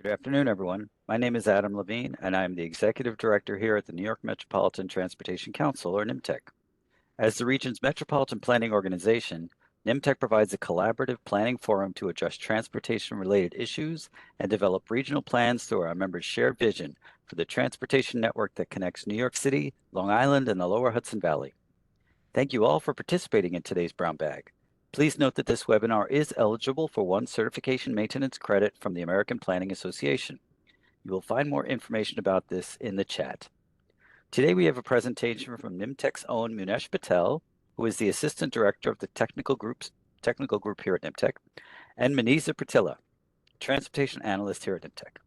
Good afternoon, everyone. My name is Adam Levine, and I am the Executive Director here at the New York Metropolitan Transportation Council, or NYMTC. As the region's metropolitan planning organization, NYMTC provides a collaborative planning forum to address transportation-related issues and develop regional plans through our members' shared vision for the transportation network that connects New York City, Long Island, and the lower Hudson Valley. Thank you all for participating in today's Brown Bag. Please note that this webinar is eligible for one certification maintenance credit from the American Planning Association. You will find more information about this in the chat. Today we have a presentation from NYMTC's own Munesh Patel, who is the Assistant Director of the Technical Group here at NYMTC, and Maniza Pratila, Transportation Analyst here at NYMTC.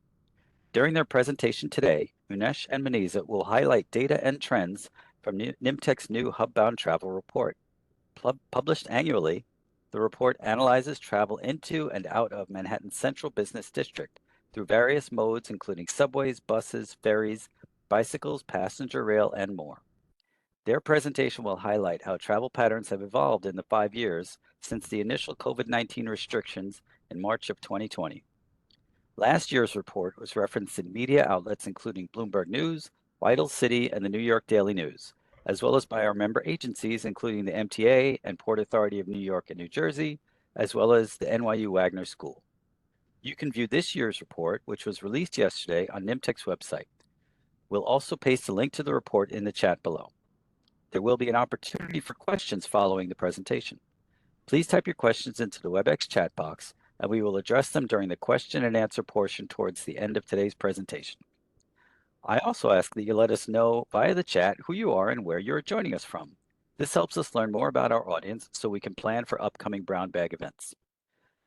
During their presentation today, Munesh and Maniza will highlight data and trends from NYMTC's new Hub-Bound Travel Report. Published annually, the report analyzes travel into and out of Manhattan's Central Business District through various modes including subways, buses, ferries, bicycles, passenger rail, and more. Their presentation will highlight how travel patterns have evolved in the 5 years since the initial COVID-19 restrictions in March of 2020. Last year's report was referenced in media outlets including Bloomberg News, Vital City, and the New York Daily News, as well as by our member agencies, including the MTA and Port Authority of New York and New Jersey, as well as the NYU Wagner School. You can view this year's report, which was released yesterday, on NYMTC's website. We'll also paste a link to the report in the chat below. There will be an opportunity for questions following the presentation. Please type your questions into the WebEx chat box, and we will address them during the question and answer portion towards the end of today's presentation. I also ask that you let us know via the chat who you are and where you're joining us from. This helps us learn more about our audience so we can plan for upcoming Brown Bag events.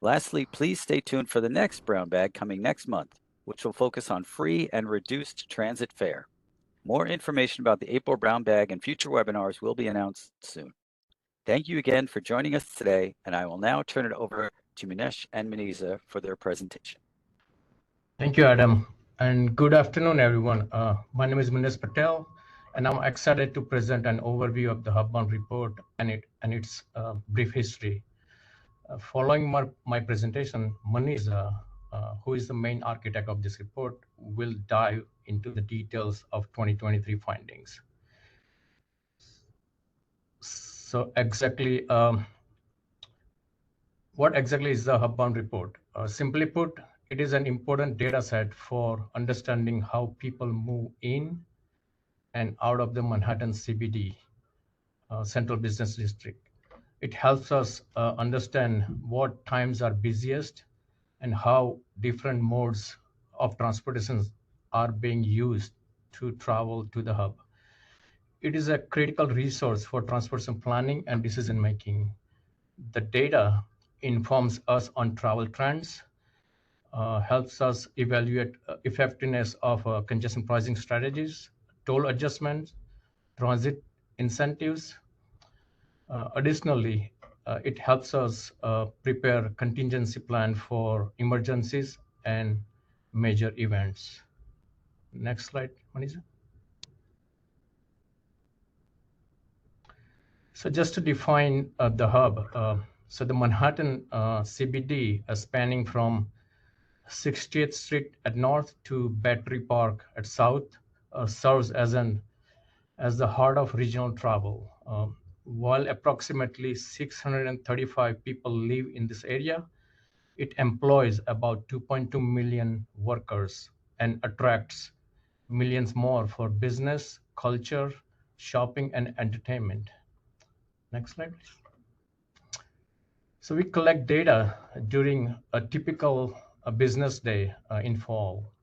Lastly, please stay tuned for the next Brown Bag coming next month, which will focus on free and reduced transit fare. More information about the April Brown Bag and future webinars will be announced soon. Thank you again for joining us today, and I will now turn it over to Munesh and Maniza for their presentation. Thank you, Adam. And good afternoon, everyone. My name is Munesh Patel, and I'm excited to present an overview of the Hub-Bound report and its brief history. Following my presentation, Maniza, who is the main architect of this report, will dive into the details of 2023 findings. So exactly, what exactly is the Hub-Bound report? Simply put, it is an important data set for understanding how people move in and out of the Manhattan CBD, Central Business District. It helps us understand what times are busiest and how different modes of transportation are being used to travel to the hub. It is a critical resource for transportation planning and decision making. The data informs us on travel trends, helps us evaluate effectiveness of congestion pricing strategies, toll adjustments, transit incentives. Additionally, it helps us prepare contingency plan for emergencies and major events. Next slide, Maniza. So just to define the hub, so the Manhattan CBD spanning from 60th Street at north to Battery Park at south serves as the heart of regional travel. While approximately 635 people live in this area, it employs about 2.2 million workers and attracts millions more for business, culture, shopping, and entertainment. Next slide, please. So we collect data during a typical business day in fall,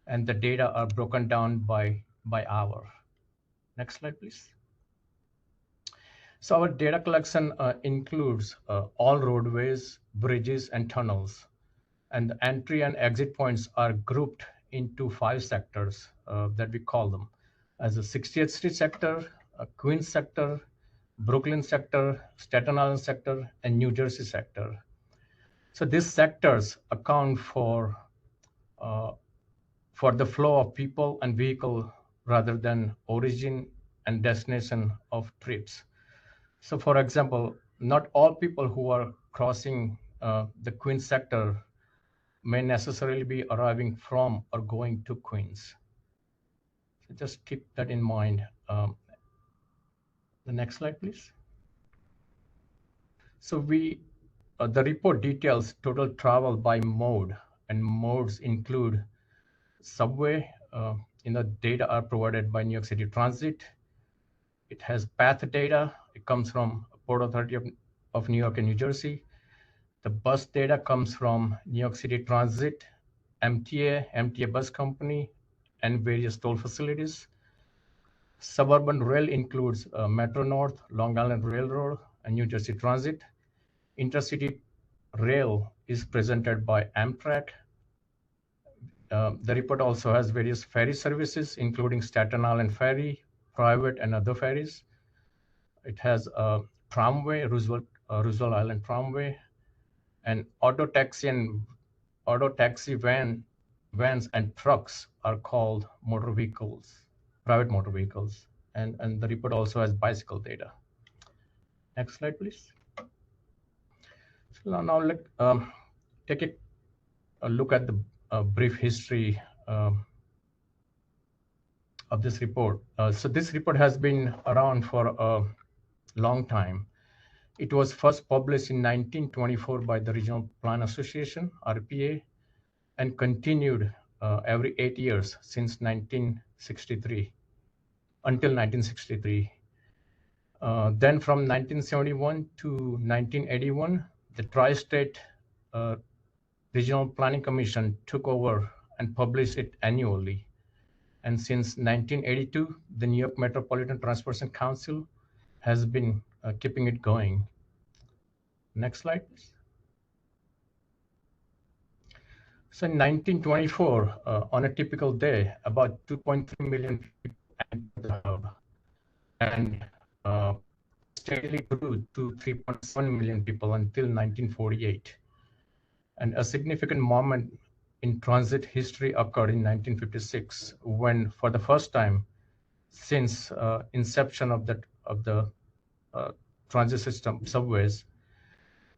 and the data are broken down by hour. Next slide, please. So our data collection includes all roadways, bridges, and tunnels. And the entry and exit points are grouped into 5 sectors that we call them as the 60th Street sector, Queens sector, Brooklyn sector, Staten Island sector, and New Jersey sector. So these sectors account for the flow of people and vehicle rather than origin and destination of trips. So for example, not all people who are crossing the Queens sector may necessarily be arriving from or going to Queens. So just keep that in mind. The next slide, please. So the report details total travel by mode, and modes include subway. Data are provided by New York City Transit. It has path data. It comes from Port Authority of New York and New Jersey. The bus data comes from New York City Transit, MTA Bus Company, and various toll facilities. Suburban rail includes Metro North, Long Island Railroad, and New Jersey Transit. Intercity rail is presented by Amtrak. The report also has various ferry services, including Staten Island Ferry, private and other ferries. It has a tramway, Roosevelt Island Tramway, and auto taxi vans and trucks are called motor vehicles, private motor vehicles. And the report also has bicycle data. Next slide, please. So now let's take a look at the brief history of this report. So this report has been around for a long time. It was first published in 1924 by the Regional Plan Association, RPA, and continued every 8 years since 1963, until 1963. Then from 1971 to 1981, the Tri-State Regional Planning Commission took over and published it annually. And since 1982, the New York Metropolitan Transportation Council has been keeping it going. Next slide, please. So in 1924, on a typical day, about 2.3 million people entered the hub, and steadily grew to 3.7 million people until 1948. And a significant moment in transit history occurred in 1956, when, for the first time since inception of the transit system, subways,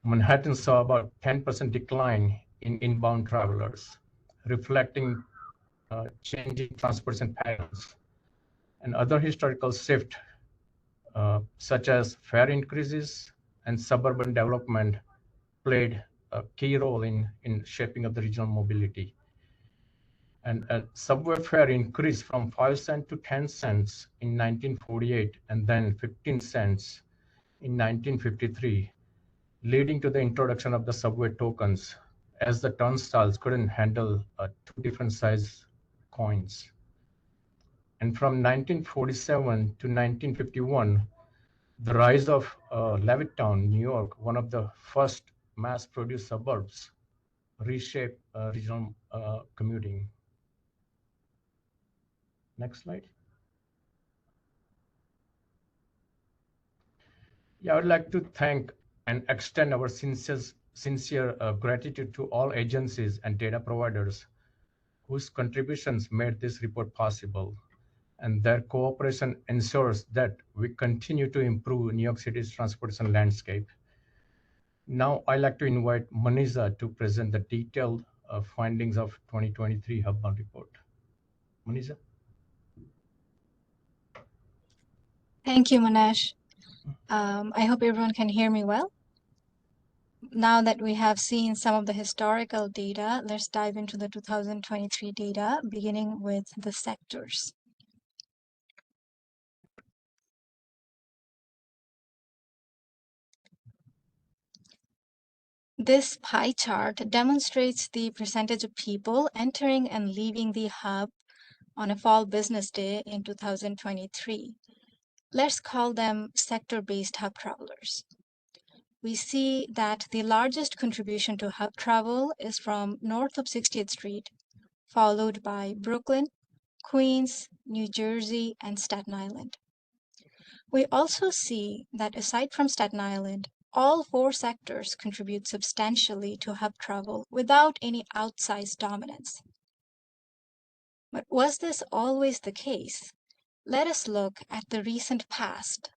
Manhattan saw about 10% decline in inbound travelers, reflecting changing transportation patterns. And other historical shifts, such as fare increases and suburban development, played a key role in shaping of the regional mobility. And subway fare increased from 5 cents to 10 cents in 1948, and then 15 cents in 1953, leading to the introduction of the subway tokens, as the turnstiles couldn't handle two different size coins. And from 1947 to 1951, the rise of Levittown, New York, one of the first mass-produced suburbs, reshaped regional commuting. Next slide. Yeah, I would like to thank and extend our sincere gratitude to all agencies and data providers whose contributions made this report possible, and their cooperation ensures that we continue to improve New York City's transportation landscape. Now, I'd like to invite Manisha to present the detailed findings of 2023 Hub-Bound report. Manisha? Thank you, Manesh. I hope everyone can hear me well. Now that we have seen some of the historical data, let's dive into the 2023 data, beginning with the sectors. This pie chart demonstrates the percentage of people entering and leaving the hub on a fall business day in 2023. Let's call them sector-based hub travelers. We see that the largest contribution to hub travel is from north of 60th Street, followed by Brooklyn, Queens, New Jersey, and Staten Island. We also see that aside from Staten Island, all four sectors contribute substantially to hub travel without any outsized dominance. But was this always the case? Let us look at the recent past.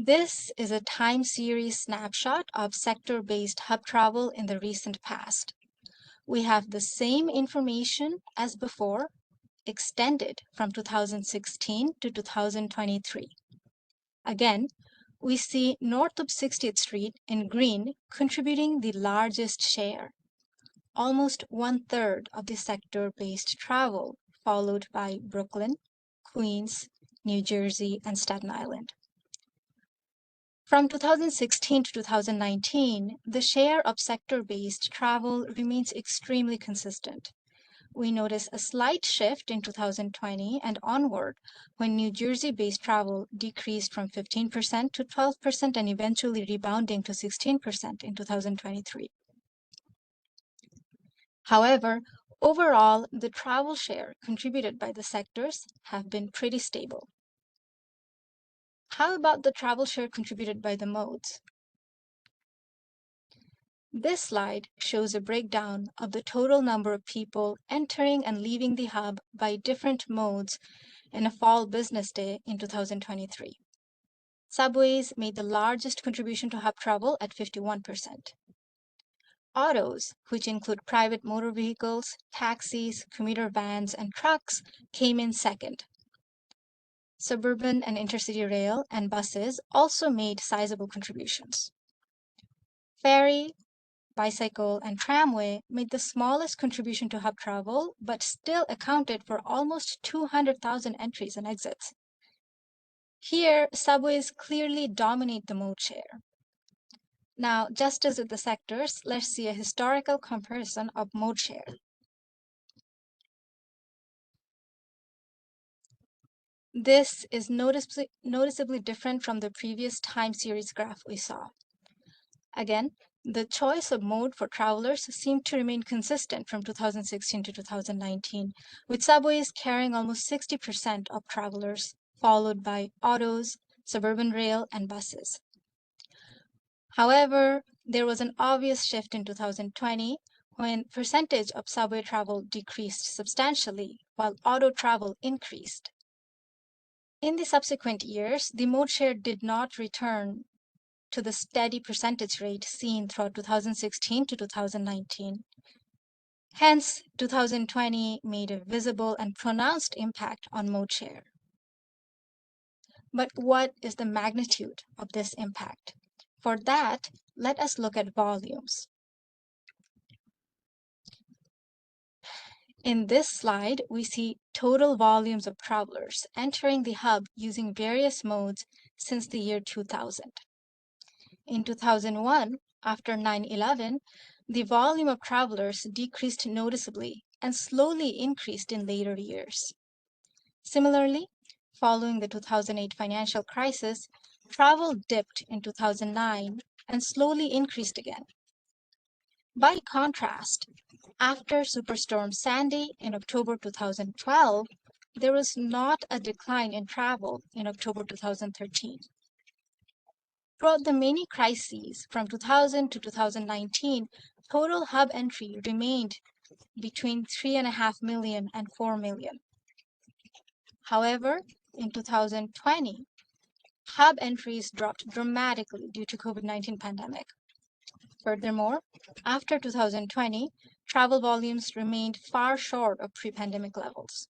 This is a time series snapshot of sector-based hub travel in the recent past. We have the same information as before, extended from 2016 to 2023. Again, we see north of 60th Street in green contributing the largest share, almost 1/3 of the sector-based travel, followed by Brooklyn, Queens, New Jersey, and Staten Island. From 2016 to 2019, the share of sector-based travel remains extremely consistent. We notice a slight shift in 2020 and onward when New Jersey-based travel decreased from 15% to 12% and eventually rebounding to 16% in 2023. However, overall, the travel share contributed by the sectors have been pretty stable. How about the travel share contributed by the modes? This slide shows a breakdown of the total number of people entering and leaving the hub by different modes in a fall business day in 2023. Subways made the largest contribution to hub travel at 51%. Autos, which include private motor vehicles, taxis, commuter vans, and trucks, came in second. Suburban and intercity rail and buses also made sizable contributions. Ferry, bicycle, and tramway made the smallest contribution to hub travel, but still accounted for almost 200,000 entries and exits. Here, subways clearly dominate the mode share. Now, just as with the sectors, let's see a historical comparison of mode share. This is noticeably different from the previous time series graph we saw. Again, the choice of mode for travelers seemed to remain consistent from 2016 to 2019, with subways carrying almost 60% of travelers, followed by autos, suburban rail, and buses. However, there was an obvious shift in 2020 when percentage of subway travel decreased substantially while auto travel increased. In the subsequent years, the mode share did not return to the steady percentage rate seen throughout 2016 to 2019. Hence, 2020 made a visible and pronounced impact on mode share. But what is the magnitude of this impact? For that, let us look at volumes. In this slide, we see total volumes of travelers entering the hub using various modes since the year 2000. In 2001, after 9/11, the volume of travelers decreased noticeably and slowly increased in later years. Similarly, following the 2008 financial crisis, travel dipped in 2009 and slowly increased again. By contrast, after Superstorm Sandy in October 2012, there was not a decline in travel in October 2013. Throughout the many crises from 2000 to 2019, total hub entry remained between 3.5 million and 4 million. However, in 2020, hub entries dropped dramatically due to COVID-19 pandemic. Furthermore, after 2020, travel volumes remained far short of pre-pandemic levels.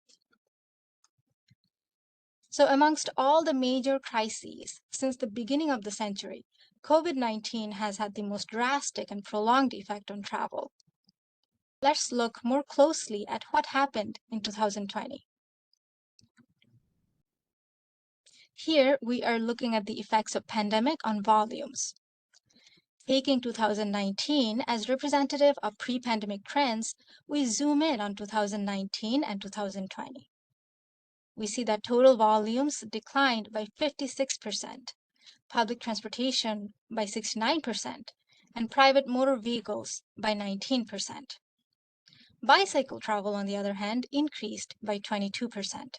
So amongst all the major crises since the beginning of the century, COVID-19 has had the most drastic and prolonged effect on travel. Let's look more closely at what happened in 2020. Here we are looking at the effects of pandemic on volumes. Taking 2019 as representative of pre-pandemic trends, we zoom in on 2019 and 2020. We see that total volumes declined by 56%, public transportation by 69%, and private motor vehicles by 19%. Bicycle travel, on the other hand, increased by 22%.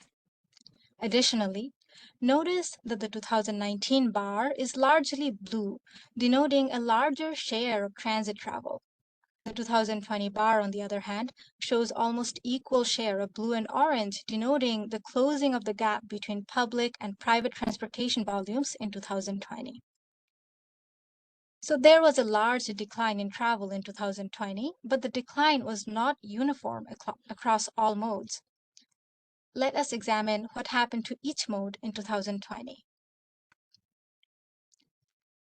Additionally, notice that the 2019 bar is largely blue, denoting a larger share of transit travel. The 2020 bar, on the other hand, shows almost equal share of blue and orange, denoting the closing of the gap between public and private transportation volumes in 2020. So there was a large decline in travel in 2020, but the decline was not uniform across all modes. Let us examine what happened to each mode in 2020.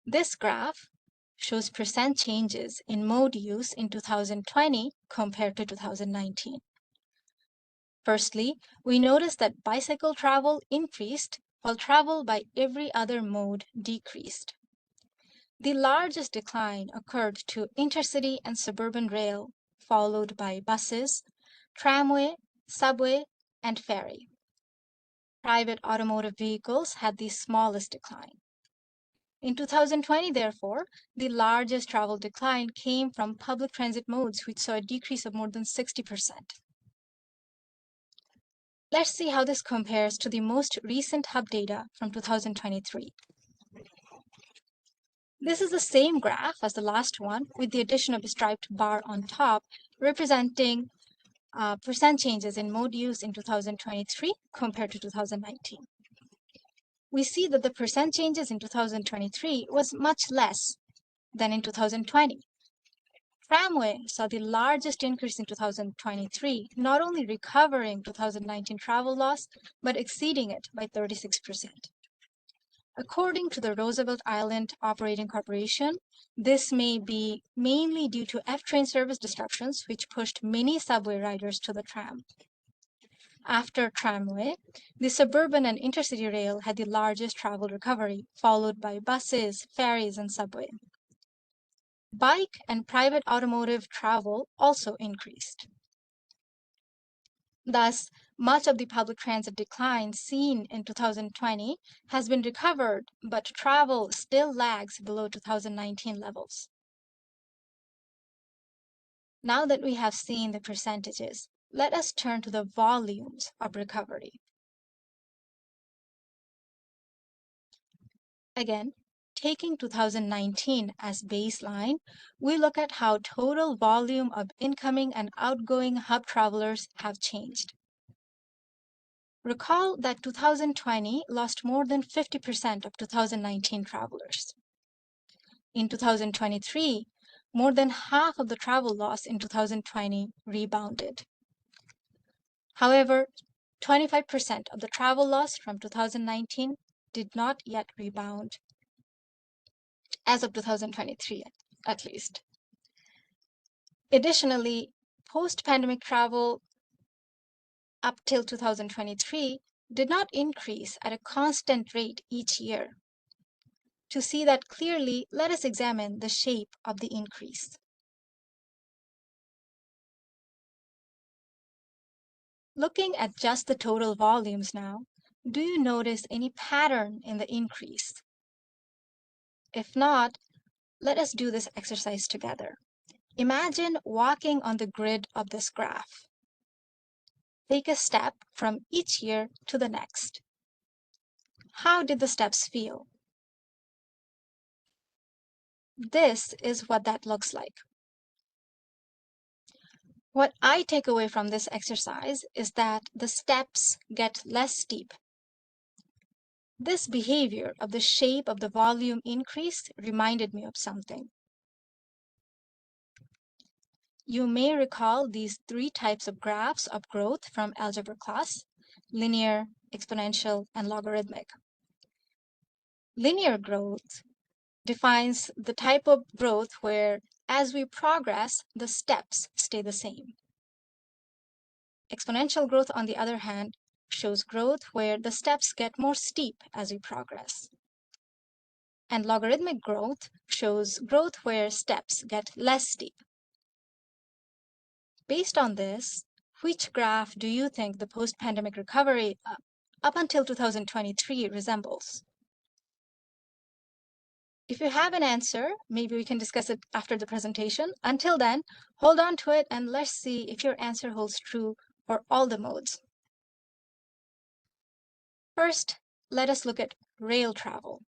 This graph shows percent changes in mode use in 2020 compared to 2019. Firstly, we notice that bicycle travel increased while travel by every other mode decreased. The largest decline occurred to intercity and suburban rail, followed by buses, tramway, subway, and ferry. Private automotive vehicles had the smallest decline. In 2020, therefore, the largest travel decline came from public transit modes, which saw a decrease of more than 60%. Let's see how this compares to the most recent hub data from 2023. This is the same graph as the last one, with the addition of a striped bar on top, representing percent changes in mode use in 2023 compared to 2019. We see that the percent changes in 2023 was much less than in 2020. Tramway saw the largest increase in 2023, not only recovering 2019 travel loss, but exceeding it by 36%. According to the Roosevelt Island Operating Corporation, this may be mainly due to F-train service disruptions, which pushed many subway riders to the tram. After tramway, the suburban and intercity rail had the largest travel recovery, followed by buses, ferries, and subway. Bike and private automotive travel also increased. Thus, much of the public transit decline seen in 2020 has been recovered, but travel still lags below 2019 levels. Now that we have seen the percentages, let us turn to the volumes of recovery. Again, taking 2019 as baseline, we look at how total volume of incoming and outgoing hub travelers have changed. Recall that 2020 lost more than 50% of 2019 travelers. In 2023, more than half of the travel loss in 2020 rebounded. However, 25% of the travel loss from 2019 did not yet rebound, as of 2023 at least. Additionally, post-pandemic travel up till 2023 did not increase at a constant rate each year. To see that clearly, let us examine the shape of the increase. Looking at just the total volumes now, do you notice any pattern in the increase? If not, let us do this exercise together. Imagine walking on the grid of this graph. Take a step from each year to the next. How did the steps feel? This is what that looks like. What I take away from this exercise is that the steps get less steep. This behavior of the shape of the volume increase reminded me of something. You may recall these three types of graphs of growth from algebra class: linear, exponential, and logarithmic. Linear growth defines the type of growth where, as we progress, the steps stay the same. Exponential growth, on the other hand, shows growth where the steps get more steep as we progress. And logarithmic growth shows growth where steps get less steep. Based on this, which graph do you think the post-pandemic recovery up until 2023 resembles? If you have an answer, maybe we can discuss it after the presentation. Until then, hold on to it and let's see if your answer holds true for all the modes. First, let us look at rail travel.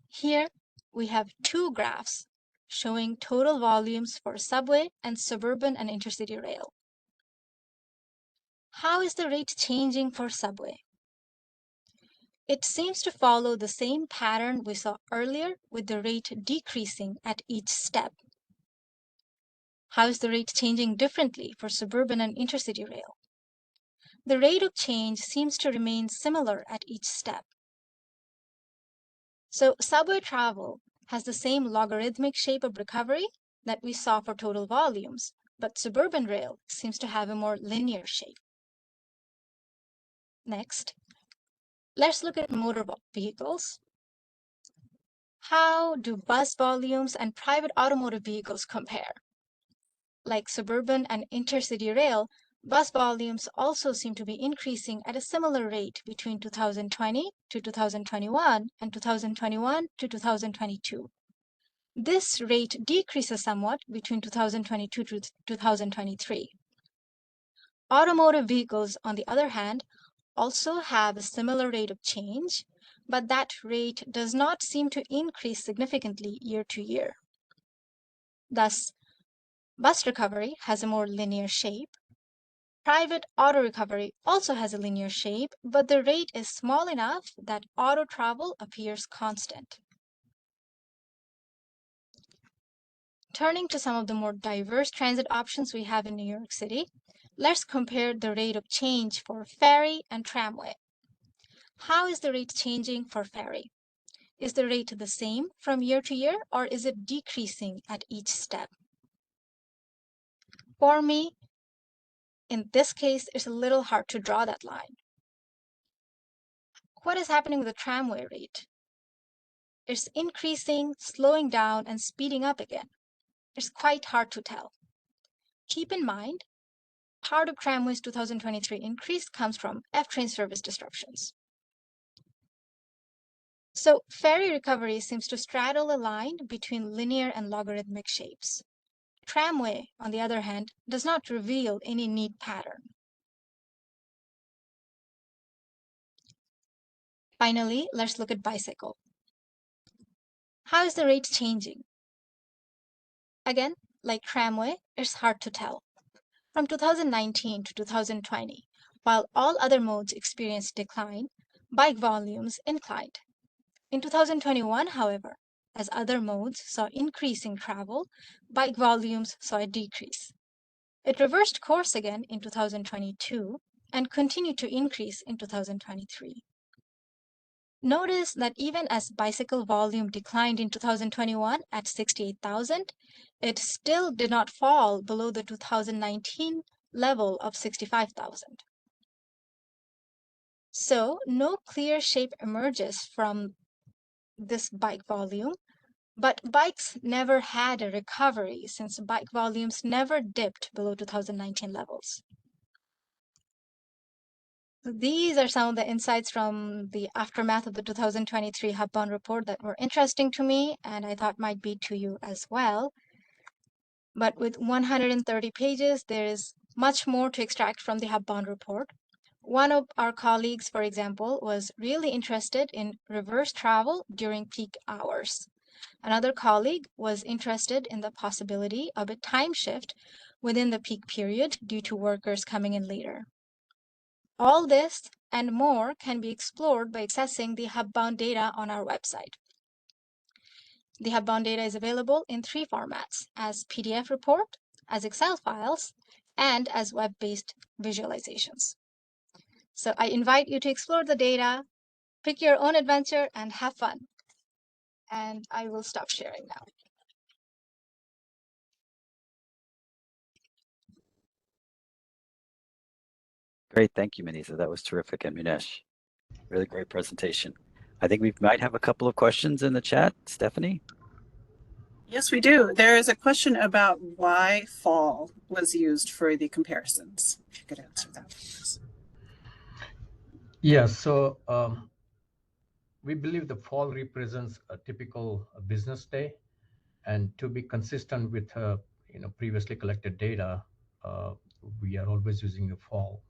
Here, we have two graphs showing total volumes for subway and suburban and intercity rail. How is the rate changing for subway? It seems to follow the same pattern we saw earlier, with the rate decreasing at each step. How is the rate changing differently for suburban and intercity rail? The rate of change seems to remain similar at each step. So subway travel has the same logarithmic shape of recovery that we saw for total volumes, but suburban rail seems to have a more linear shape. Next, let's look at motor vehicles. How do bus volumes and private automotive vehicles compare? Like suburban and intercity rail, bus volumes also seem to be increasing at a similar rate between 2020 to 2021 and 2021 to 2022. This rate decreases somewhat between 2022 to 2023. Automotive vehicles, on the other hand, also have a similar rate of change, but that rate does not seem to increase significantly year to year. Thus, bus recovery has a more linear shape. Private auto recovery also has a linear shape, but the rate is small enough that auto travel appears constant. Turning to some of the more diverse transit options we have in New York City, let's compare the rate of change for ferry and tramway. How is the rate changing for ferry? Is the rate the same from year to year, or is it decreasing at each step? For me, in this case, it's a little hard to draw that line. What is happening with the tramway rate? It's increasing, slowing down, and speeding up again. It's quite hard to tell. Keep in mind, part of tramway's 2023 increase comes from F-train service disruptions. So ferry recovery seems to straddle a line between linear and logarithmic shapes. Tramway, on the other hand, does not reveal any neat pattern. Finally, let's look at bicycle. How is the rate changing? Again, like tramway, it's hard to tell. From 2019 to 2020, while all other modes experienced decline, bike volumes inclined. In 2021, however, as other modes saw increasing travel, bike volumes saw a decrease. It reversed course again in 2022 and continued to increase in 2023. Notice that even as bicycle volume declined in 2021 at 68,000, it still did not fall below the 2019 level of 65,000. So no clear shape emerges from this bike volume, but bikes never had a recovery since bike volumes never dipped below 2019 levels. These are some of the insights from the aftermath of the 2023 Hub-Bound report that were interesting to me and I thought might be to you as well. But with 130 pages, there is much more to extract from the Hub-Bound report. One of our colleagues, for example, was really interested in reverse travel during peak hours. Another colleague was interested in the possibility of a time shift within the peak period due to workers coming in later. All this and more can be explored by accessing the Hub-Bound data on our website. The Hub-Bound data is available in 3 formats: as PDF report, as Excel files, and as web-based visualizations. So I invite you to explore the data, pick your own adventure, and have fun. And I will stop sharing now. Great, thank you, Manisa. That was terrific, and Munesh. Really great presentation. I think we might have a couple of questions in the chat. Stephanie? Yes, we do. There is a question about why fall was used for the comparisons. If you could answer that, please. Yeah, so we believe the fall represents a typical business day, and to be consistent with previously collected data, we are always using the fall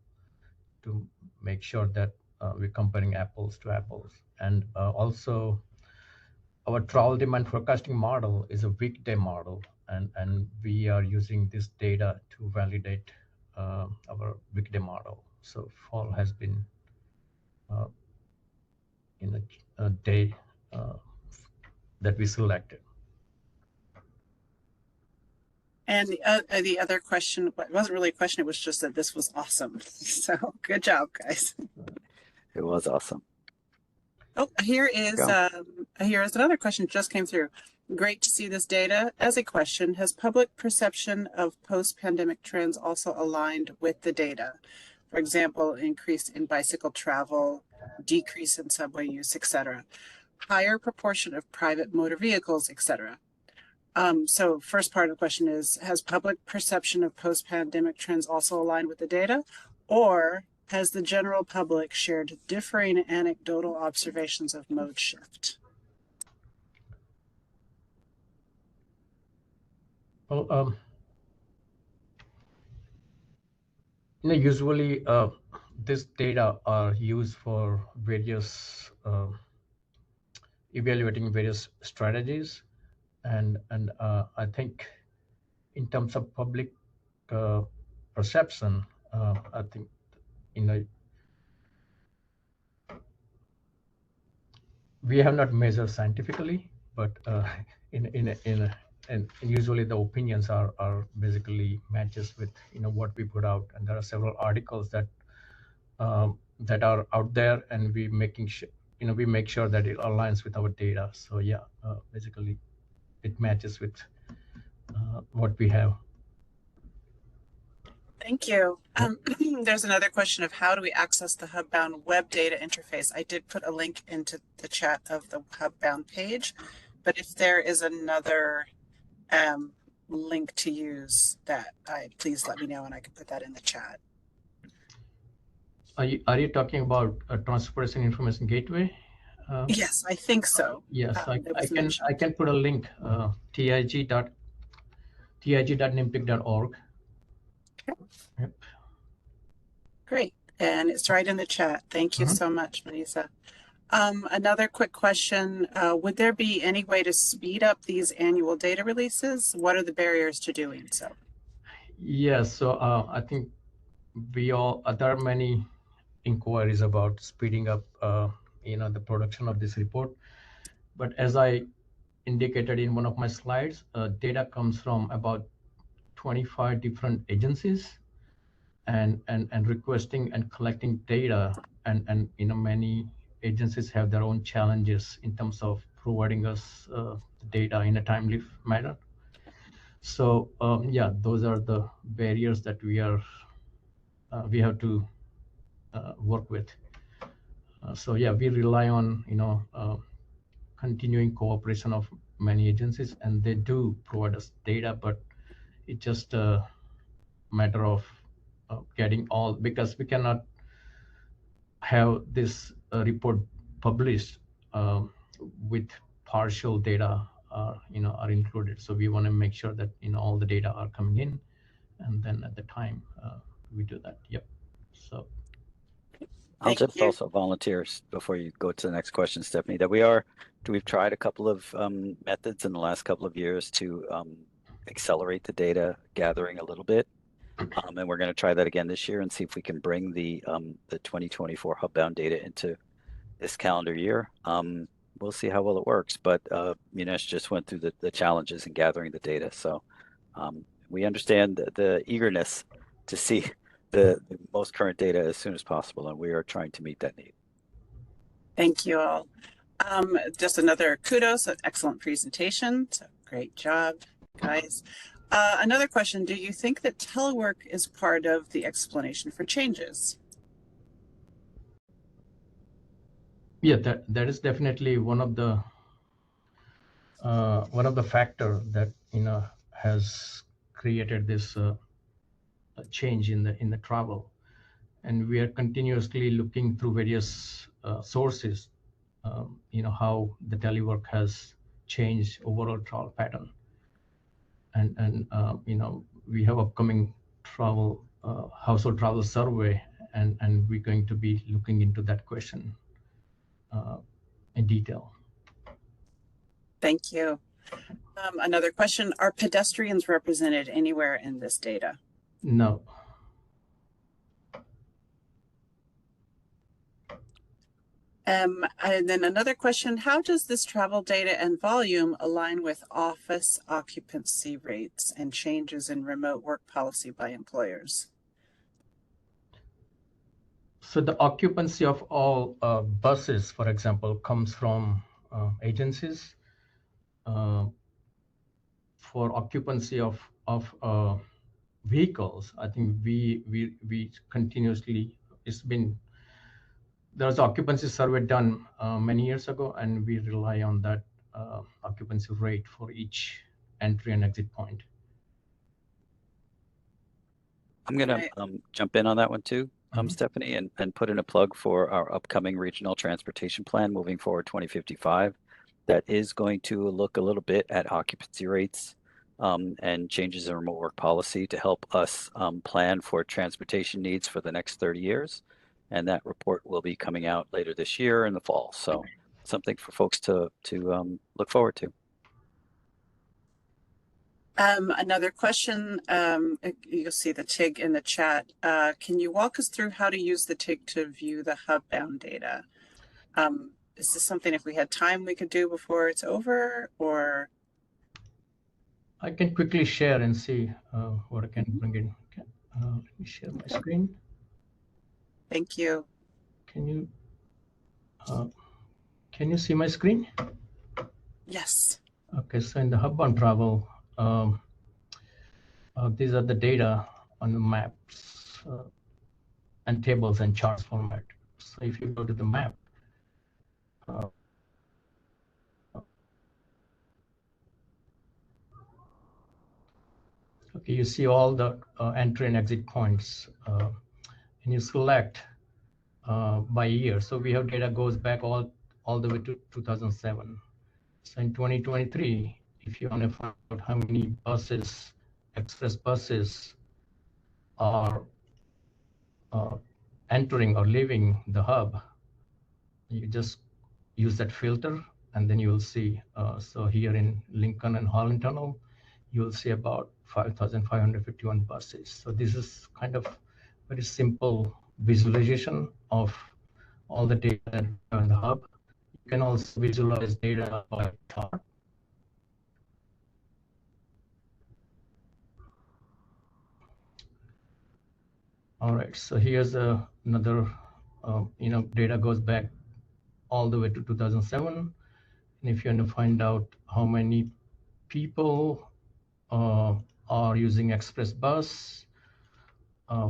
to make sure that we're comparing apples to apples. And also, our travel demand forecasting model is a weekday model, and we are using this data to validate our weekday model. So fall has been in a day that we selected. And the other question, it wasn't really a question, it was just that this was awesome. So good job, guys. It was awesome. Oh, here is another question just came through. Great to see this data. As a question, has public perception of post-pandemic trends also aligned with the data? For example, increase in bicycle travel, decrease in subway use, etc. Higher proportion of private motor vehicles, etc. So first part of the question is, has public perception of post-pandemic trends also aligned with the data? Or has the general public shared differing anecdotal observations of mode shift? Well, usually this data are used for various evaluating various strategies, and I think in terms of public perception, I think we have not measured scientifically, but and usually the opinions are basically matches with what we put out, and there are several articles that that are out there, and we making sure we make sure that it aligns with our data. So yeah, basically it matches with what we have. Thank you. There's another question of how do we access the Hubbound web data interface? I did put a link into the chat of the Hubbound page, but if there is another link to use that, please let me know and I can put that in the chat. Are you talking about a transportation information gateway? Yes, I think so. Yes, I can put a link, tig.nimpic.org. Okay. Yep. Great, and it's right in the chat. Thank you so much, Melissa. Another quick question, would there be any way to speed up these annual data releases? What are the barriers to doing so? Yes, so I think there are many inquiries about speeding up the production of this report, but as I indicated in one of my slides, data comes from about 25 different agencies, and requesting and collecting data, and many agencies have their own challenges in terms of providing us the data in a timely manner. So yeah, those are the barriers that we have to work with. So yeah, we rely on continuing cooperation of many agencies, and they do provide us data, but it's just a matter of getting all, because we cannot have this report published with partial data are included. So we want to make sure that all the data are coming in, and then at the time we do that. Yep. So I'll just also volunteer before you go to the next question, Stephanie, that we've tried a couple of methods in the last couple of years to accelerate the data gathering a little bit. And we're going to try that again this year and see if we can bring the 2024 Hubbound data into this calendar year. We'll see how well it works, but Munesh just went through the challenges in gathering the data. So we understand the eagerness to see the most current data as soon as possible, and we are trying to meet that need. Thank you all. Just another kudos, an excellent presentation. So great job, guys. Another question, do you think that telework is part of the explanation for changes? Yeah, that is definitely one of the factor that has created this change in the travel, and we are continuously looking through various sources how the telework has changed overall travel pattern, and we have upcoming travel household travel survey, and we're going to be looking into that question in detail. Thank you. Another question, are pedestrians represented anywhere in this data? No. And then another question, how does this travel data and volume align with office occupancy rates and changes in remote work policy by employers? So the occupancy of all buses, for example, comes from agencies. For occupancy of vehicles, I think we continuously, there's occupancy survey done many years ago, and we rely on that occupancy rate for each entry and exit point. I'm going to jump in on that one too, Stephanie, and put in a plug for our upcoming regional transportation plan moving forward 2055. That is going to look a little bit at occupancy rates and changes in remote work policy to help us plan for transportation needs for the next 30 years. And that report will be coming out later this year in the fall. So something for folks to look forward to. Another question, you'll see the TIG in the chat. Can you walk us through how to use the TIG to view the hub-bound data? Is this something, if we had time, we could do before it's over, or? I can quickly share and see what I can bring in. Okay. Let me share my screen. Thank you. Can you see my screen? Yes. Okay, so in the hub-bound travel, these are the data on the maps and tables and charts format. So if you go to the map, okay, you see all the entry and exit points, and you select by year. So we have data goes back all the way to 2007. So in 2023, if you want to find out how many buses, express buses, are entering or leaving the hub, you just use that filter, and then you will see. So here in Lincoln and Holland Tunnel, you will see about 5,551 buses. So this is kind of very simple visualization of all the data in the hub. You can also visualize data by chart. All right, so here's another, data goes back all the way to 2007. And if you want to find out how many people are using express bus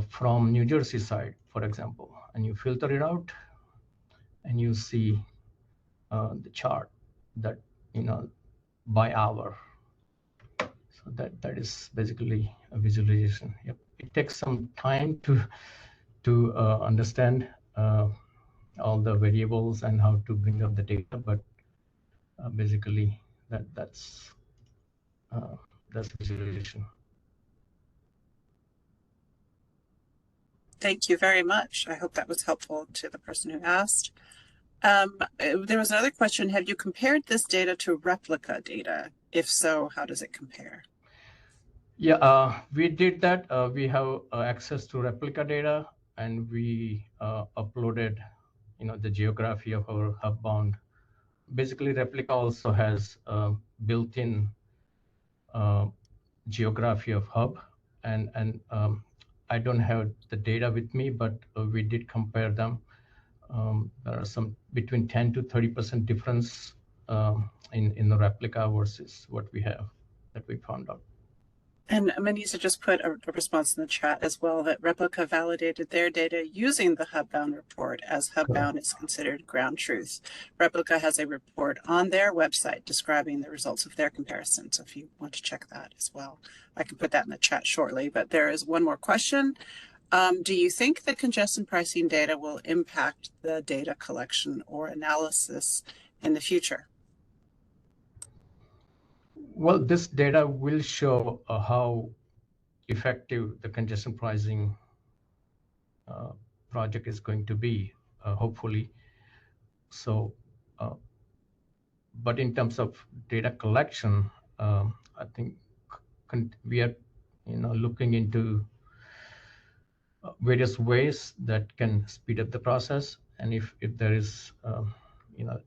from New Jersey side, for example, and you filter it out, and you see the chart that, by hour. So that is basically a visualization. Yep. It takes some time to understand all the variables and how to bring up the data, but basically that's visualization. Thank you very much. I hope that was helpful to the person who asked. There was another question. Have you compared this data to replica data? If so, how does it compare? Yeah, we did that. We have access to replica data, and we uploaded, the geography of our hub bound. Basically, replica also has built-in geography of hub, and I don't have the data with me, but we did compare them. There are some between 10 to 30% difference in the replica versus what we have that we found out. And Manisa just put a response in the chat as well that Replica validated their data using the Hubbound report, as Hubbound is considered ground truth. Replica has a report on their website describing the results of their comparison. So if you want to check that as well, I can put that in the chat shortly. But there is one more question. Do you think the congestion pricing data will impact the data collection or analysis in the future? Well, this data will show how effective the congestion pricing project is going to be, hopefully. So but in terms of data collection, I think we are, looking into various ways that can speed up the process. And if there is,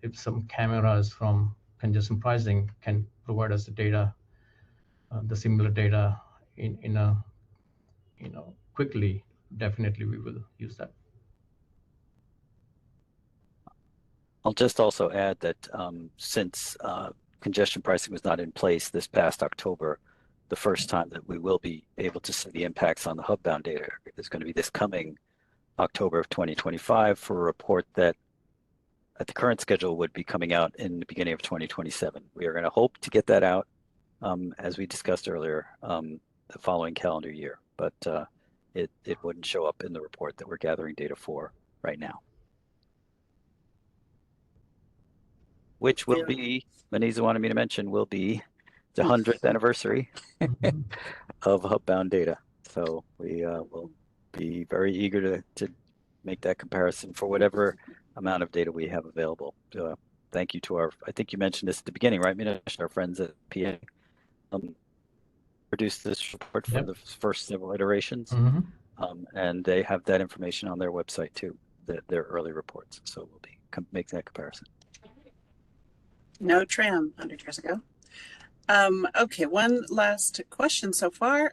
if some cameras from congestion pricing can provide us the data, the similar data in a, quickly, definitely we will use that. I'll just also add that since congestion pricing was not in place this past October, the first time that we will be able to see the impacts on the hub-bound data is going to be this coming October of 2025 for a report that at the current schedule would be coming out in the beginning of 2027. We are going to hope to get that out, as we discussed earlier, the following calendar year, but it wouldn't show up in the report that we're gathering data for right now. Which will be, Manisa wanted me to mention, will be the 100th anniversary of hub-bound data. So we will be very eager to make that comparison for whatever amount of data we have available. Thank you to our, I think you mentioned this at the beginning, right, Minash? Our friends at PA produced this report for the first several iterations. And they have that information on their website too, their early reports. So we'll be making that comparison. No tram 100 years ago. Okay, one last question so far.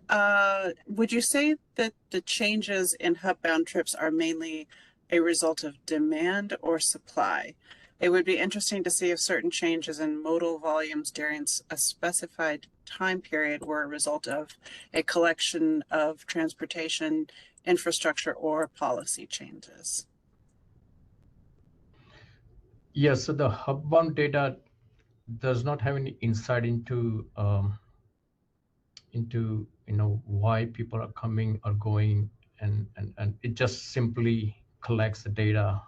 Would you say that the changes in hub-bound trips are mainly a result of demand or supply? It would be interesting to see if certain changes in modal volumes during a specified time period were a result of a collection of transportation infrastructure or policy changes. Yes, so the hub-bound data does not have any insight into why people are coming or going, and it just simply collects the data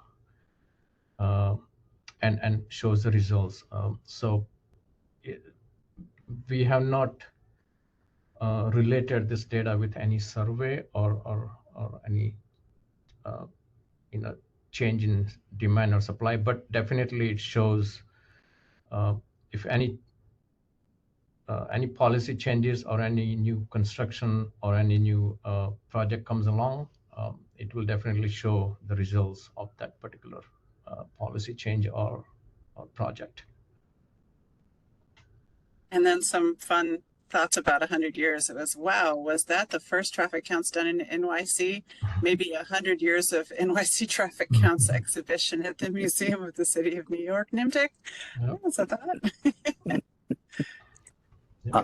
and shows the results. We have not related this data with any survey or any change in demand or supply, but definitely it shows if any policy changes or any new construction or any new project comes along, it will definitely show the results of that particular policy change or project. And then some fun thoughts about 100 years. It was, wow, was that the first traffic counts done in NYC? Maybe 100 years of NYC traffic counts exhibition at the Museum of the City of New York, NYMTC. What's that?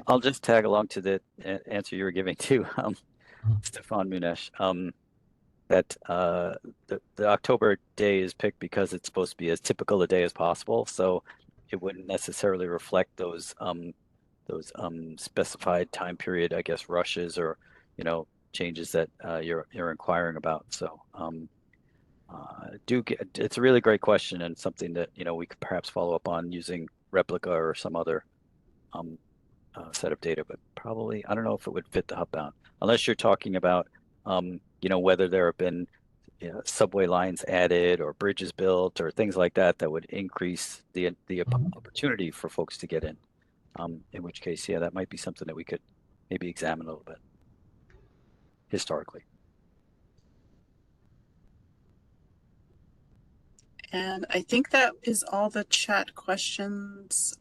I'll just tag along to the answer you were giving to Stefan Munesh, that the October day is picked because it's supposed to be as typical a day as possible. So it wouldn't necessarily reflect those specified time period, I guess, rushes or, changes that you're inquiring about. So it's a really great question and something that, we could perhaps follow up on using Replica or some other set of data, but probably, I don't know if it would fit the hub-bound, unless you're talking about, whether there have been subway lines added or bridges built or things like that would increase the opportunity for folks to get in which case, yeah, that might be something that we could maybe examine a little bit historically. And I think that is all the chat questions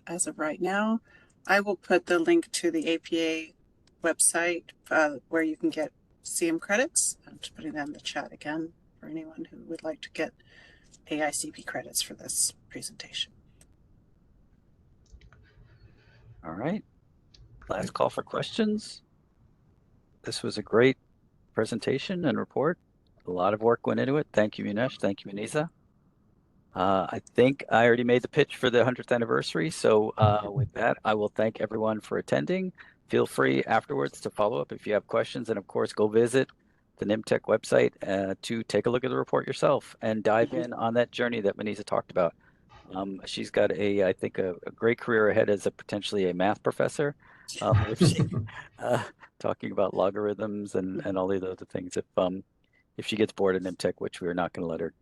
as of right now. I will put the link to the APA website where you can get CM credits. I'm just putting that in the chat again for anyone who would like to get AICP credits for this presentation. All right. Last call for questions. This was a great presentation and report. A lot of work went into it. Thank you, Munesh. Thank you, Manisa. I think I already made the pitch for the 100th anniversary. So with that, I will thank everyone for attending. Feel free afterwards to follow up if you have questions. And of course, go visit the NYMTC website to take a look at the report yourself and dive in on that journey that Manisa talked about. She's got I think a great career ahead as potentially a math professor, talking about logarithms and all these other things. If she gets bored at NYMTC, which we're not going to let her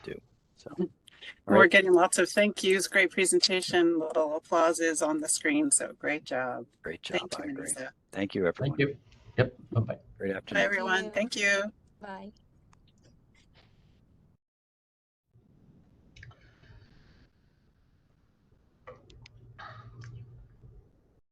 do. So All We're right. getting lots of thank yous. Great presentation. Little applauses on the screen. So great job. Great job. Thank you, I agree. Manisa. Thank you, everyone. Thank you. Yep. Bye-bye. Great Bye, afternoon. everyone. you. Thank you. Bye.